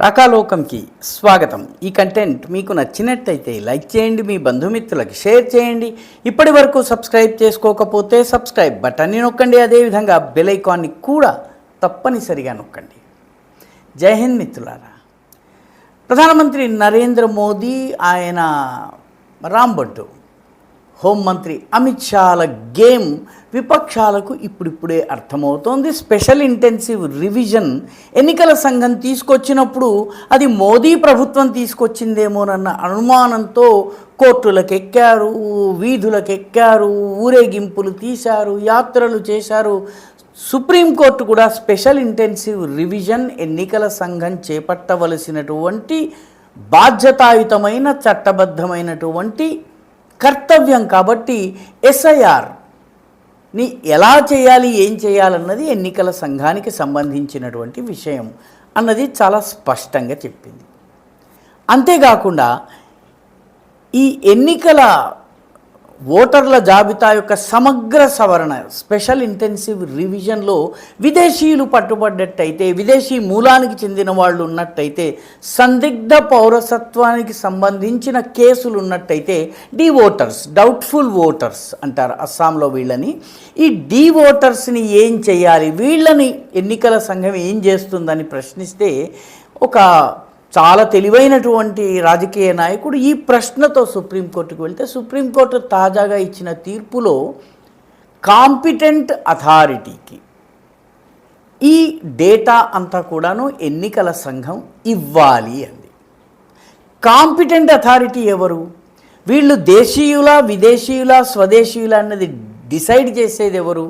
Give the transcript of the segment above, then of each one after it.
రాకాలోకంకి స్వాగతం. ఈ కంటెంట్ మీకు నచ్చినట్టయితే లైక్ చేయండి, మీ బంధుమిత్రులకి షేర్ చేయండి. ఇప్పటి వరకు సబ్స్క్రైబ్ చేసుకోకపోతే సబ్స్క్రైబ్ బటన్ని నొక్కండి. అదేవిధంగా బెల్ ఐకాన్ని కూడా తప్పనిసరిగా నొక్కండి. జై హింద్ మిత్రులారా. ప్రధానమంత్రి నరేంద్ర మోదీ, ఆయన రాంబంటు హోంమంత్రి అమిత్ షాల గేమ్ విపక్షాలకు ఇప్పుడిప్పుడే అర్థమవుతోంది. స్పెషల్ ఇంటెన్సివ్ రివిజన్ ఎన్నికల సంఘం తీసుకొచ్చినప్పుడు అది మోదీ ప్రభుత్వం తీసుకొచ్చిందేమోనన్న అనుమానంతో కోర్టులకెక్కారు, వీధులకెక్కారు, ఊరేగింపులు తీశారు, యాత్రలు చేశారు. సుప్రీంకోర్టు కూడా స్పెషల్ ఇంటెన్సివ్ రివిజన్ ఎన్నికల సంఘం చేపట్టవలసినటువంటి బాధ్యతాయుతమైన చట్టబద్ధమైనటువంటి కర్తవ్యం కాబట్టి ఎస్ఐఆర్ని ఎలా చేయాలి, ఏం చేయాలన్నది ఎన్నికల సంఘానికి సంబంధించినటువంటి విషయం అన్నది చాలా స్పష్టంగా చెప్పింది. అంతేకాకుండా ఈ ఎన్నికల ఓటర్ల జాబితా యొక్క సమగ్ర సవరణ స్పెషల్ ఇంటెన్సివ్ రివిజన్లో విదేశీయులు పట్టుబడ్డట్టయితే, విదేశీ మూలానికి చెందిన వాళ్ళు ఉన్నట్టయితే, సందిగ్ధ పౌరసత్వానికి సంబంధించిన కేసులు ఉన్నట్టయితే డీ ఓటర్స్, డౌట్ఫుల్ ఓటర్స్ అంటారు అస్సాంలో వీళ్ళని. ఈ డీ ఓటర్స్ని ఏం చేయాలి, వీళ్ళని ఎన్నికల సంఘం ఏం చేస్తుందని ప్రశ్నిస్తే ఒక చాలా తెలివైనటువంటి రాజకీయ నాయకుడు ఈ ప్రశ్నతో సుప్రీంకోర్టుకు వెళ్తే సుప్రీంకోర్టు తాజాగా ఇచ్చిన తీర్పులో కాంపిటెంట్ అథారిటీకి ఈ డేటా అంతా కూడాను ఎన్నికల సంఘం ఇవ్వాలి అంది. కాంపిటెంట్ అథారిటీ ఎవరు? వీళ్ళు దేశీయుల, విదేశీయుల, స్వదేశీయుల అన్నది డిసైడ్ చేసేది ఎవరు?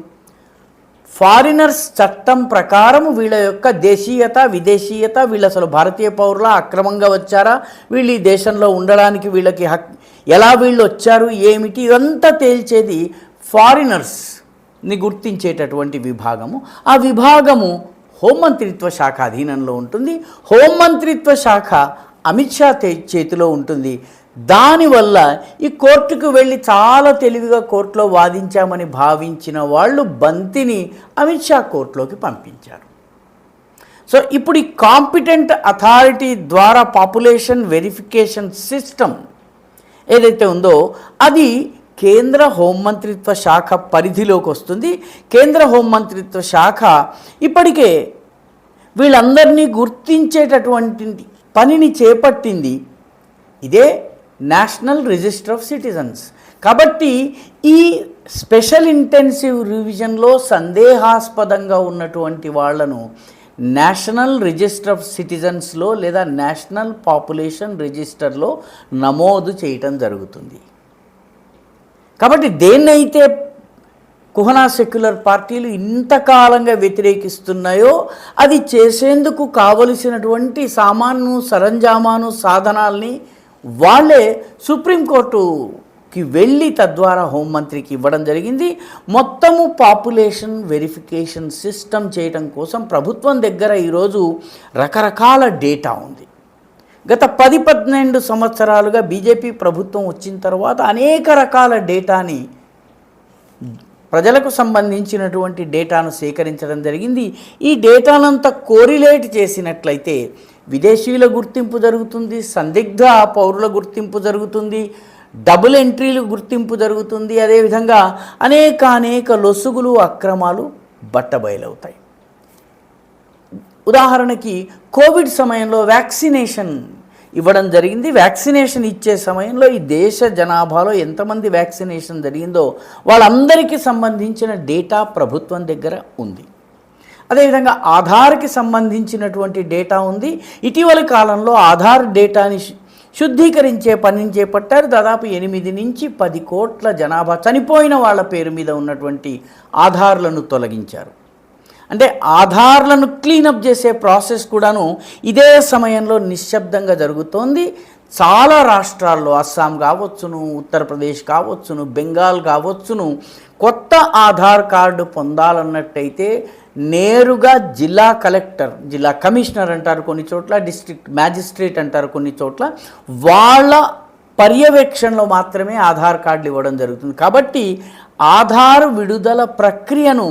ఫారినర్స్ చట్టం ప్రకారం వీళ్ళ యొక్క దేశీయత, విదేశీయత, వీళ్ళు అసలు భారతీయ పౌరుల అక్రమంగా వచ్చారా, వీళ్ళు ఈ దేశంలో ఉండడానికి వీళ్ళకి ఎలా వీళ్ళు వచ్చారు, ఏమిటి, ఇదంతా తేల్చేది ఫారినర్స్ని గుర్తించేటటువంటి విభాగము. ఆ విభాగము హోంమంత్రిత్వ శాఖ అధీనంలో ఉంటుంది. హోంమంత్రిత్వ శాఖ అమిత్ షా చేతిలో ఉంటుంది. దానివల్ల ఈ కోర్టుకు వెళ్ళి చాలా తెలివిగా కోర్టులో వాదించామని భావించిన వాళ్ళు బంతిని అమిత్ షా కోర్టులోకి పంపించారు. సో ఇప్పుడు ఈ కాంపిటెంట్ అథారిటీ ద్వారా పాపులేషన్ వెరిఫికేషన్ సిస్టమ్ ఏదైతే ఉందో అది కేంద్ర హోంమంత్రిత్వ శాఖ పరిధిలోకి వస్తుంది. కేంద్ర హోంమంత్రిత్వ శాఖ ఇప్పటికే వీళ్ళందరినీ గుర్తించేటటువంటి పనిని చేపట్టింది. ఇదే నేషనల్ రిజిస్టర్ ఆఫ్ సిటిజన్స్. కాబట్టి ఈ స్పెషల్ ఇంటెన్సివ్ రివిజన్లో సందేహాస్పదంగా ఉన్నటువంటి వాళ్లను నేషనల్ రిజిస్టర్ ఆఫ్ సిటిజన్స్లో లేదా నేషనల్ పాపులేషన్ రిజిస్టర్లో నమోదు చేయటం జరుగుతుంది. కాబట్టి దేన్నైతే కుహనా సెక్యులర్ పార్టీలు ఇంతకాలంగా వ్యతిరేకిస్తున్నాయో అది చేసేందుకు కావలసినటువంటి సామాను, సరంజామాను, సాధనాల్ని వాళ్ళే సుప్రీంకోర్టుకి వెళ్ళి తద్వారా హోంమంత్రికి ఇవ్వడం జరిగింది. మొత్తము పాపులేషన్ వెరిఫికేషన్ సిస్టమ్ చేయడం కోసం ప్రభుత్వం దగ్గర ఈరోజు రకరకాల డేటా ఉంది. గత 10-12 సంవత్సరాలుగా బీజేపీ ప్రభుత్వం వచ్చిన తర్వాత అనేక రకాల డేటాని, ప్రజలకు సంబంధించినటువంటి డేటాను సేకరించడం జరిగింది. ఈ డేటానంతా కోరిలేట్ చేసినట్లయితే విదేశీయుల గుర్తింపు జరుగుతుంది, సందిగ్ధ పౌరుల గుర్తింపు జరుగుతుంది, డబుల్ ఎంట్రీలు గుర్తింపు జరుగుతుంది. అదేవిధంగా అనేక లొసుగులు, అక్రమాలు బట్టబయలవుతాయి. ఉదాహరణకి కోవిడ్ సమయంలో వ్యాక్సినేషన్ ఇవ్వడం జరిగింది. వ్యాక్సినేషన్ ఇచ్చే సమయంలో ఈ దేశ జనాభాలో ఎంతమంది వ్యాక్సినేషన్ జరిగిందో వాళ్ళందరికీ సంబంధించిన డేటా ప్రభుత్వం దగ్గర ఉంది. అదేవిధంగా ఆధార్కి సంబంధించినటువంటి డేటా ఉంది. ఇటీవల కాలంలో ఆధార్ డేటాని శుద్ధీకరించే పనిని చేపట్టారు. దాదాపు 8 నుంచి 10 కోట్ల జనాభా చనిపోయిన వాళ్ళ పేరు మీద ఉన్నటువంటి ఆధార్లను తొలగించారు. అంటే ఆధార్లను క్లీనప్ చేసే ప్రాసెస్ కూడాను ఇదే సమయంలో నిశ్శబ్దంగా జరుగుతోంది. చాలా రాష్ట్రాల్లో, అస్సాం కావచ్చును, ఉత్తరప్రదేశ్ కావచ్చును, బెంగాల్ కావచ్చును, కొత్త ఆధార్ కార్డు పొందాలన్నట్టయితే నేరుగా జిల్లా కలెక్టర్, జిల్లా కమిషనర్ అంటారు కొన్ని చోట్ల, డిస్ట్రిక్ట్ మ్యాజిస్ట్రేట్ అంటారు కొన్ని చోట్ల, వాళ్ళ పర్యవేక్షణలో మాత్రమే ఆధార్ కార్డులు ఇవ్వడం జరుగుతుంది. కాబట్టి ఆధార్ విడుదల ప్రక్రియను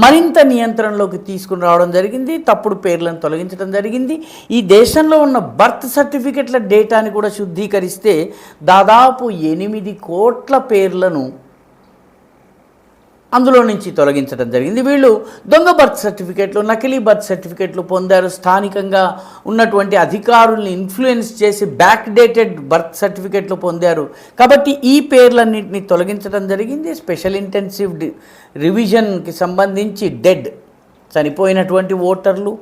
మరింత నియంత్రణలోకి తీసుకుని రావడం జరిగింది. తప్పుడు పేర్లను తొలగించడం జరిగింది. ఈ దేశంలో ఉన్న బర్త్ సర్టిఫికెట్ల డేటాని కూడా శుద్ధీకరిస్తే దాదాపు 8 కోట్ల పేర్లను అందులో నుంచి తొలగించడం జరిగింది. వీళ్ళు దొంగ బర్త్ సర్టిఫికెట్లు, నకిలీ బర్త్ సర్టిఫికెట్లు పొందారు. స్థానికంగా ఉన్నటువంటి అధికారుల్ని ఇన్ఫ్లుయెన్స్ చేసి బ్యాక్ డేటెడ్ బర్త్ సర్టిఫికెట్లు పొందారు. కాబట్టి ఈ పేర్లన్నింటినీ తొలగించడం జరిగింది. స్పెషల్ ఇంటెన్సివ్ రివిజన్కి సంబంధించి చనిపోయినటువంటి ఓటర్లు,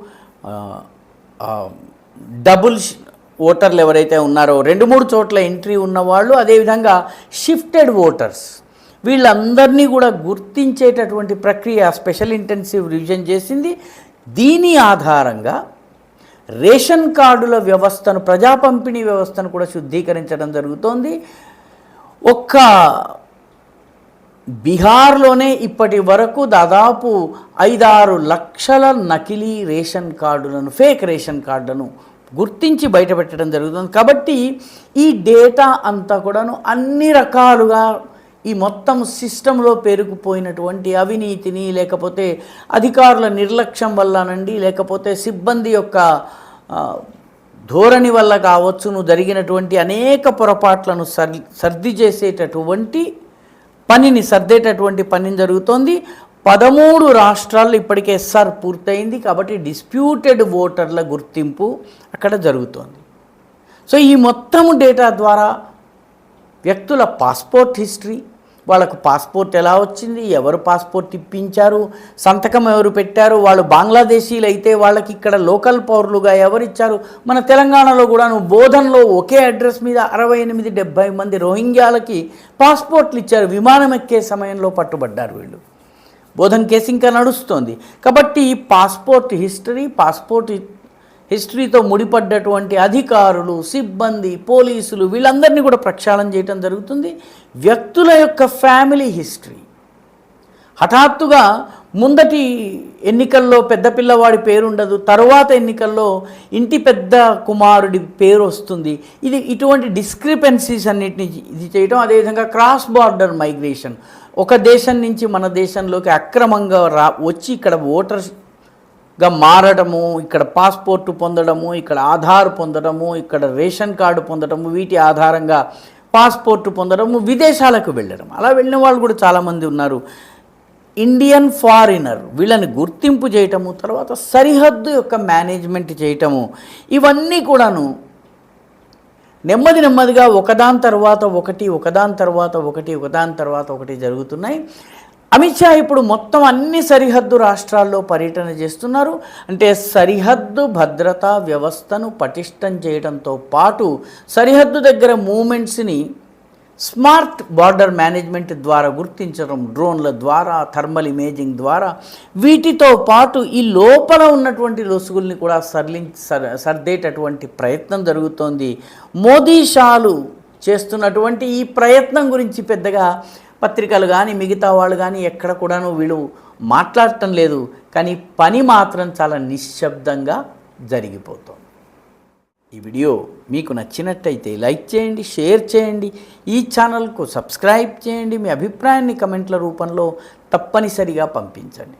డబుల్ ఓటర్లు ఎవరైతే ఉన్నారో 2-3 చోట్ల ఎంట్రీ ఉన్నవాళ్ళు, అదేవిధంగా షిఫ్టెడ్ ఓటర్స్, వీళ్ళందరినీ కూడా గుర్తించేటటువంటి ప్రక్రియ స్పెషల్ ఇంటెన్సివ్ రివిజన్ చేసింది. దీని ఆధారంగా రేషన్ కార్డుల వ్యవస్థను, ప్రజా పంపిణీ వ్యవస్థను కూడా శుద్ధీకరించడం జరుగుతోంది. ఒక్క బీహార్లోనే ఇప్పటి వరకు దాదాపు 5-6 లక్షల నకిలీ రేషన్ కార్డులను, ఫేక్ రేషన్ కార్డులను గుర్తించి బయటపెట్టడం జరుగుతుంది. కాబట్టి ఈ డేటా అంతా కూడాను అన్ని రకాలుగా ఈ మొత్తం సిస్టంలో పేరుకుపోయినటువంటి అవినీతిని, లేకపోతే అధికారుల నిర్లక్ష్యం వల్లనండి, లేకపోతే సిబ్బంది యొక్క ధోరణి వల్ల కావచ్చును, జరిగినటువంటి అనేక పొరపాట్లను సర్దేటటువంటి పనిని జరుగుతోంది. 13 రాష్ట్రాల్లో ఇప్పటికే పూర్తయింది. కాబట్టి డిస్ప్యూటెడ్ ఓటర్ల గుర్తింపు అక్కడ జరుగుతోంది. సో ఈ మొత్తం డేటా ద్వారా వ్యక్తుల పాస్పోర్ట్ హిస్టరీ, వాళ్ళకు పాస్పోర్ట్ ఎలా వచ్చింది, ఎవరు పాస్పోర్ట్ ఇప్పించారు, సంతకం ఎవరు పెట్టారు, వాళ్ళు బంగ్లాదేశీలు అయితే వాళ్ళకి ఇక్కడ లోకల్ పౌరులుగా ఎవరిచ్చారు. మన తెలంగాణలో కూడా బోధన్లో ఒకే అడ్రస్ మీద 68-70 మంది రోహింగ్యాలకి పాస్పోర్ట్లు ఇచ్చారు. విమానం ఎక్కే సమయంలో పట్టుబడ్డారు వీళ్ళు. బోధన్ కేసు ఇంకా నడుస్తోంది. కాబట్టి పాస్పోర్ట్ హిస్టరీతో ముడిపడ్డటువంటి అధికారులు, సిబ్బంది, పోలీసులు వీళ్ళందరినీ కూడా ప్రక్షాళన చేయడం జరుగుతుంది. వ్యక్తుల యొక్క ఫ్యామిలీ హిస్టరీ, హఠాత్తుగా ముందటి ఎన్నికల్లో పెద్ద పిల్లవాడి పేరు ఉండదు, తరువాత ఎన్నికల్లో ఇంటి పెద్ద కుమారుడి పేరు వస్తుంది. ఇటువంటి డిస్క్రిపెన్సీస్ అన్నిటిని ఇది చేయడం. అదేవిధంగా క్రాస్ బార్డర్ మైగ్రేషన్, ఒక దేశం నుంచి మన దేశంలోకి అక్రమంగా వచ్చి ఇక్కడ ఓటర్గా మారడము, ఇక్కడ పాస్పోర్టు పొందడము, ఇక్కడ ఆధార్ పొందడము, ఇక్కడ రేషన్ కార్డు పొందడము, వీటి ఆధారంగా పాస్పోర్టు పొందడము, విదేశాలకు వెళ్ళడం. అలా వెళ్ళిన వాళ్ళు కూడా చాలామంది ఉన్నారు. ఇండియన్ ఫారినర్ వీళ్ళని గుర్తింపు చేయటము, తర్వాత సరిహద్దు యొక్క మేనేజ్మెంట్ చేయటము, ఇవన్నీ కూడాను నెమ్మదిగా ఒకదాని తర్వాత ఒకటి జరుగుతున్నాయి. అమిత్ షా ఇప్పుడు మొత్తం అన్ని సరిహద్దు రాష్ట్రాల్లో పర్యటన చేస్తున్నారు. అంటే సరిహద్దు భద్రతా వ్యవస్థను పటిష్టం చేయడంతో పాటు సరిహద్దు దగ్గర మూమెంట్స్ని స్మార్ట్ బార్డర్ మేనేజ్మెంట్ ద్వారా గుర్తించడం, డ్రోన్ల ద్వారా, థర్మల్ ఇమేజింగ్ ద్వారా, వీటితో పాటు ఈ లోపల ఉన్నటువంటి లొసుగుల్ని కూడా సర్దేటటువంటి ప్రయత్నం జరుగుతోంది. మోదీ షాలు చేస్తున్నటువంటి ఈ ప్రయత్నం గురించి పెద్దగా పత్రికలు కానీ మిగతా వాళ్ళు కానీ ఎక్కడ కూడాను వీళ్ళు మాట్లాడటం లేదు. కానీ పని మాత్రం చాలా నిశ్శబ్దంగా జరిగిపోతుంది. ఈ వీడియో మీకు నచ్చినట్టయితే లైక్ చేయండి, షేర్ చేయండి, ఈ ఛానల్కు సబ్స్క్రైబ్ చేయండి. మీ అభిప్రాయాన్ని కమెంట్ల రూపంలో తప్పనిసరిగా పంపించండి.